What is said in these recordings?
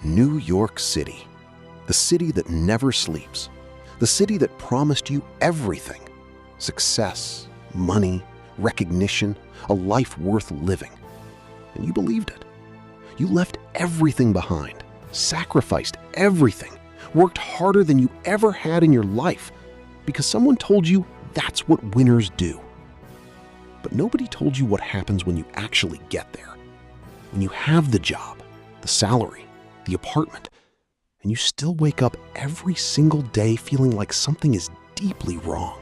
New York City, the city that never sleeps, the city that promised you everything: success, money, recognition, a life worth living. And you believed it. You left everything behind, sacrificed everything, worked harder than you ever had in your life because someone told you that's what winners do. But nobody told you what happens when you actually get there. When you have the job, the salary, the apartment, and you still wake up every single day feeling like something is deeply wrong.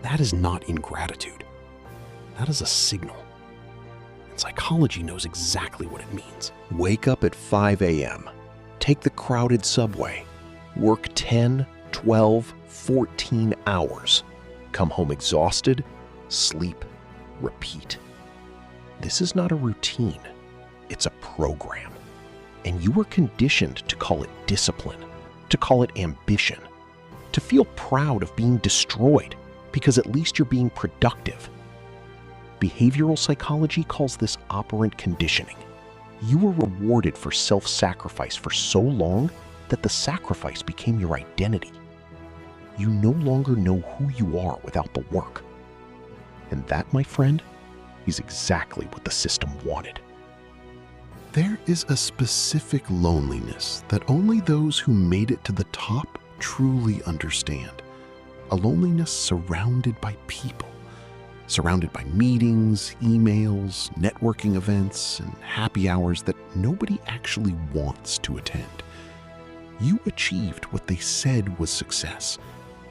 That is not ingratitude. That is a signal. And psychology knows exactly what it means. Wake up at 5 a.m., take the crowded subway, work 10, 12, 14 hours, come home exhausted, sleep, repeat. This is not a routine. It's a program. And you were conditioned to call it discipline, to call it ambition, to feel proud of being destroyed because at least you're being productive. Behavioral psychology calls this operant conditioning. You were rewarded for self-sacrifice for so long that the sacrifice became your identity. You no longer know who you are without the work. And that, my friend, is exactly what the system wanted. There is a specific loneliness that only those who made it to the top truly understand. A loneliness surrounded by people, surrounded by meetings, emails, networking events, and happy hours that nobody actually wants to attend. You achieved what they said was success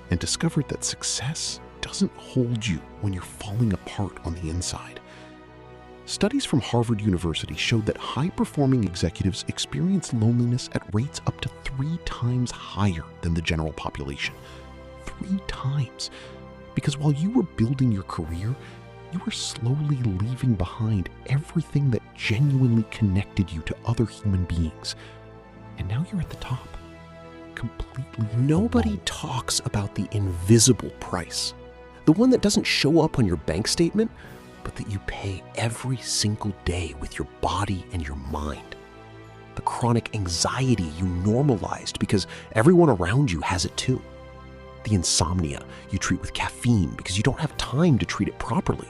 and discovered that success doesn't hold you when you're falling apart on the inside. Studies from Harvard University showed that high-performing executives experience loneliness at rates up to 3 times higher than the general population. 3 times. Because while you were building your career, you were slowly leaving behind everything that genuinely connected you to other human beings. And now you're at the top. Completely. Nobody talks about the invisible price. The one that doesn't show up on your bank statement, but that you pay every single day with your body and your mind. The chronic anxiety you normalized because everyone around you has it too. The insomnia you treat with caffeine because you don't have time to treat it properly.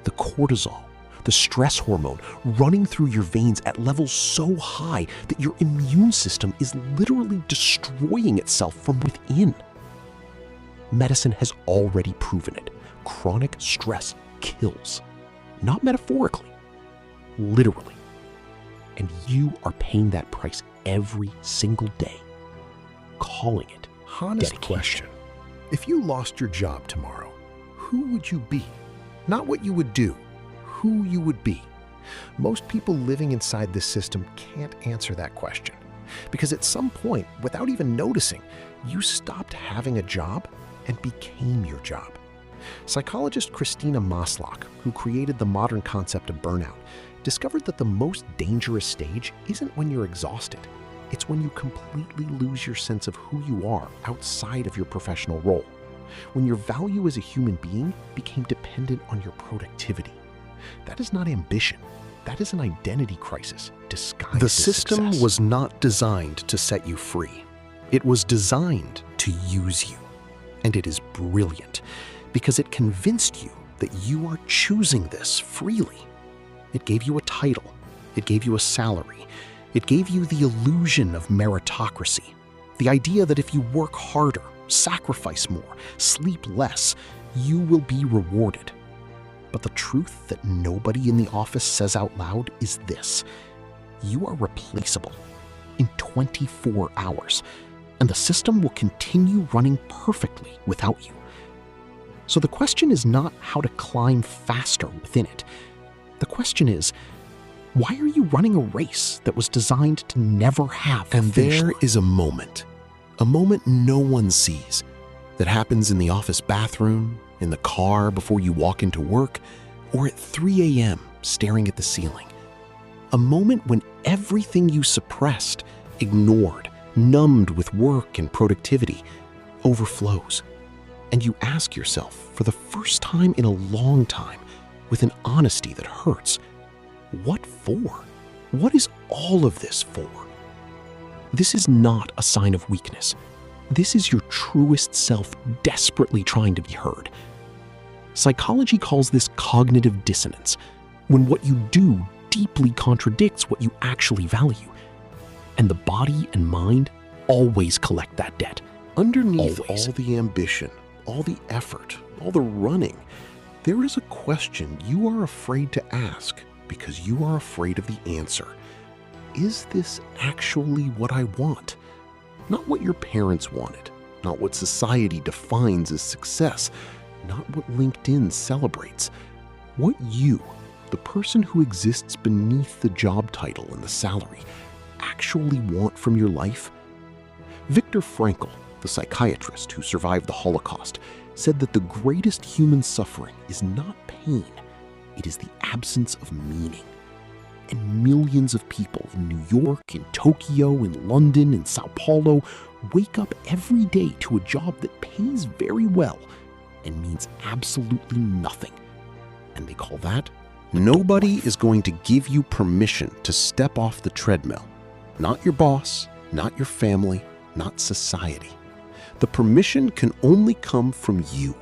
The cortisol, the stress hormone running through your veins at levels so high that your immune system is literally destroying itself from within. Medicine has already proven it. Chronic stress kills. Not metaphorically, literally. And you are paying that price every single day, calling it Honest dedication. Question. If you lost your job tomorrow, who would you be? Not what you would do, who you would be. Most people living inside this system can't answer that question because at some point, without even noticing, you stopped having a job and became your job. Psychologist Christina Maslach, who created the modern concept of burnout, discovered that the most dangerous stage isn't when you're exhausted. It's when you completely lose your sense of who you are outside of your professional role. When your value as a human being became dependent on your productivity. That is not ambition. That is an identity crisis disguised The as system success. was not designed to set you free. It was designed to use you. And it is brilliant because it convinced you that you are choosing this freely. It gave you a title. It gave you a salary. It gave you the illusion of meritocracy. The idea that if you work harder, sacrifice more, sleep less, you will be rewarded. But the truth that nobody in the office says out loud is this: you are replaceable in 24 hours, and the system will continue running perfectly without you. So the question is not how to climb faster within it. The question is, why are you running a race that was designed to never have a And finish there line? is a moment no one sees, that happens in the office bathroom, in the car before you walk into work, or at 3 a.m. staring at the ceiling. A moment when everything you suppressed, ignored, numbed with work and productivity, overflows. And you ask yourself, for the first time in a long time, with an honesty that hurts, what for? What is all of this for? This is not a sign of weakness. This is your truest self desperately trying to be heard. Psychology calls this cognitive dissonance, when what you do deeply contradicts what you actually value. And the body and mind always collect that debt. Underneath Always. all the ambition, all the effort, all the running, there is a question you are afraid to ask because you are afraid of the answer. Is this actually what I want? Not what your parents wanted, not what society defines as success, not what LinkedIn celebrates. What you, the person who exists beneath the job title and the salary, actually want from your life? Viktor Frankl, the psychiatrist who survived the Holocaust, said that the greatest human suffering is not pain, it is the absence of meaning. And millions of people in New York, in Tokyo, in London, in Sao Paulo wake up every day to a job that pays very well and means absolutely nothing. And they call that nobody is going to give you permission to step off the treadmill. Not your boss, not your family, not society. The permission can only come from you.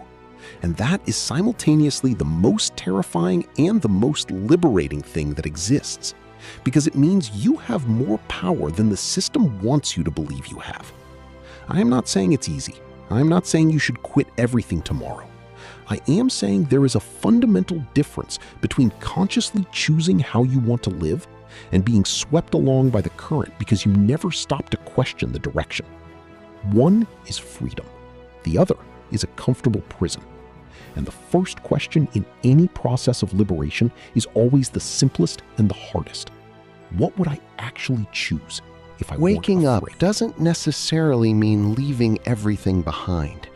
And that is simultaneously the most terrifying and the most liberating thing that exists, because it means you have more power than the system wants you to believe you have. I am not saying it's easy. I am not saying you should quit everything tomorrow. I am saying there is a fundamental difference between consciously choosing how you want to live and being swept along by the current because you never stop to question the direction. One is freedom. The other is a comfortable prison. And the first question in any process of liberation is always the simplest and the hardest. What would I actually choose if I Waking up afraid? doesn't necessarily mean leaving everything behind.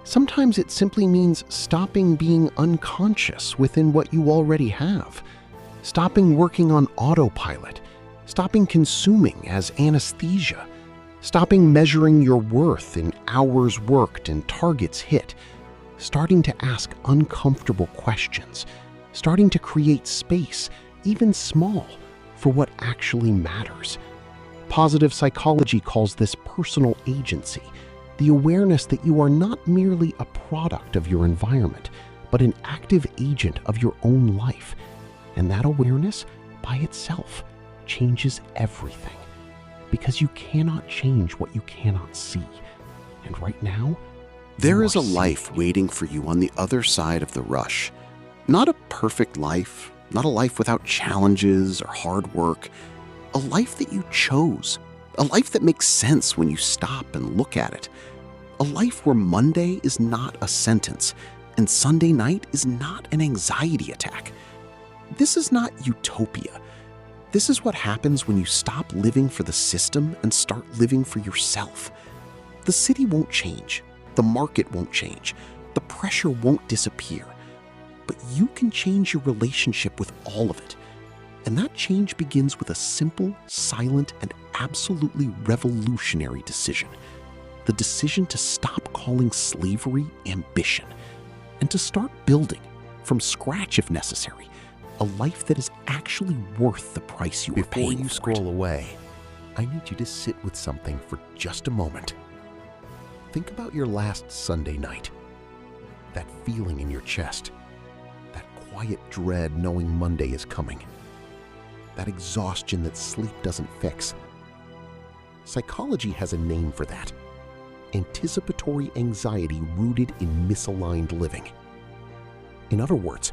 Sometimes it simply means stopping being unconscious within what you already have, stopping working on autopilot, stopping consuming as anesthesia, stopping measuring your worth in hours worked and targets hit, starting to ask uncomfortable questions, starting to create space, even small, for what actually matters. Positive psychology calls this personal agency, the awareness that you are not merely a product of your environment, but an active agent of your own life. And that awareness, by itself, changes everything. Because you cannot change what you cannot see. And right now, There is a seeing life it. waiting for you on the other side of the rush. Not a perfect life, not a life without challenges or hard work. A life that you chose. A life that makes sense when you stop and look at it. A life where Monday is not a sentence and Sunday night is not an anxiety attack. This is not utopia. This is what happens when you stop living for the system and start living for yourself. The city won't change. The market won't change. The pressure won't disappear. But you can change your relationship with all of it. And that change begins with a simple, silent, and absolutely revolutionary decision. The decision to stop calling slavery ambition and to start building, from scratch if necessary, a life that is actually worth the price you are Before paying you for scroll it. away, I need you to sit with something for just a moment. Think about your last Sunday night. That feeling in your chest. That quiet dread knowing Monday is coming. That exhaustion that sleep doesn't fix. Psychology has a name for that. Anticipatory anxiety rooted in misaligned living. In other words,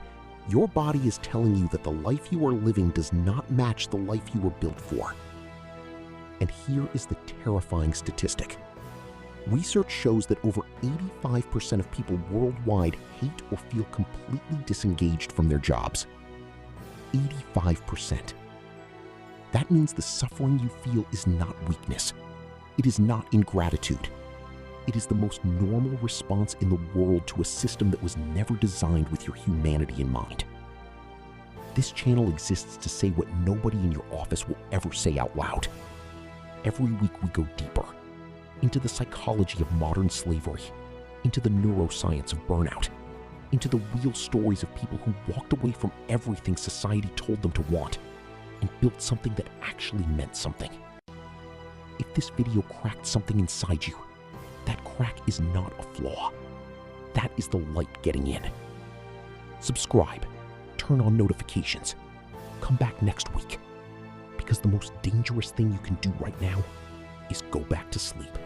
your body is telling you that the life you are living does not match the life you were built for. And here is the terrifying statistic. Research shows that over 85% of people worldwide hate or feel completely disengaged from their jobs. 85%. That means the suffering you feel is not weakness. It is not ingratitude. It is the most normal response in the world to a system that was never designed with your humanity in mind. This channel exists to say what nobody in your office will ever say out loud. Every week we go deeper into the psychology of modern slavery, into the neuroscience of burnout, into the real stories of people who walked away from everything society told them to want. and built something that actually meant something. If this video cracked something inside you, that crack is not a flaw. That is the light getting in. Subscribe, turn on notifications. Come back next week, because the most dangerous thing you can do right now is go back to sleep.